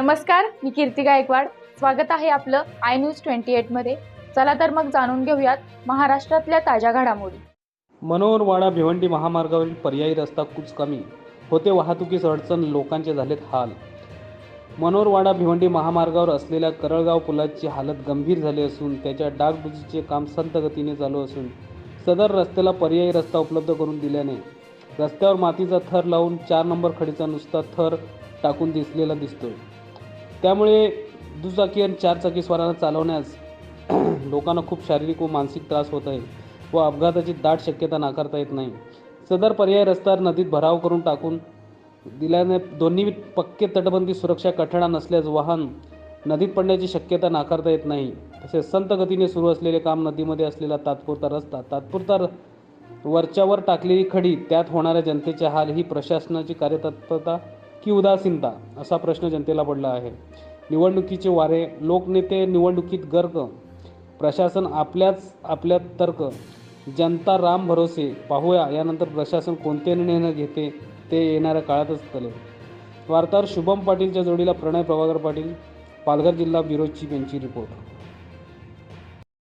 नमस्कार, मी कीर्ती गायकवाड. स्वागत आहे आपलं आय न्यूज 28 मध्ये. चला तर मग जाणून घेऊयात महाराष्ट्रातल्या ताज्या घडामोडी. मनोहर वाडा भिवंडी महामार्गावरील पर्यायी रस्ता कुचकामी होते, वाहतुकीस अडचण, लोकांचे झालेत हाल. मनोहर वाडा भिवंडी महामार्गावर असलेल्या करळगाव पुलाची हालत गंभीर झाली असून त्याच्या डागडुजीचे काम संत गतीने चालू असून सदर रस्त्याला पर्यायी रस्ता उपलब्ध करून दिल्याने रस्त्यावर मातीचा थर लावून 4 नंबर खडीचा नुसता थर टाकून दिसलेला दिसतोय. त्यामुळे दुचाकी आणि 4 चाकी स्वारांना चालवण्यास लोकांना खूप शारीरिक व मानसिक त्रास होत आहे व अपघाताची दाट शक्यता नाकारता येत नाही. सदर पर्यायी रस्ता नदीत भराव करून टाकून दिल्याने दोन्ही पक्के तटबंदी सुरक्षा कठडा नसल्यास वाहन नदीत पडण्याची शक्यता नाकारता येत नाही. तसेच संत गतीने सुरू असलेले काम, नदीमध्ये असलेला तात्पुरता रस्ता, तात्पुरता वरच्यावर टाकलेली खडी, त्यात होणाऱ्या जनतेचे हाल, ही प्रशासनाची कार्यतत्परता की उदासीनता, असा प्रश्न जनतेला पडला आहे. निवडणुकीचे वारे, लोकनेते निवडणुकीत गर्क, प्रशासन आपल्यात तर्क, जनता राम भरोसे. पाहूया यानंतर प्रशासन कोणते निर्णय घेते ते येणाऱ्या काळातच कळेल. वार्ताहर शुभम पाटीलच्या जोडीला प्रणय प्रभाकर पाटील, पालघर जिल्हा ब्युरोची यांची रिपोर्ट.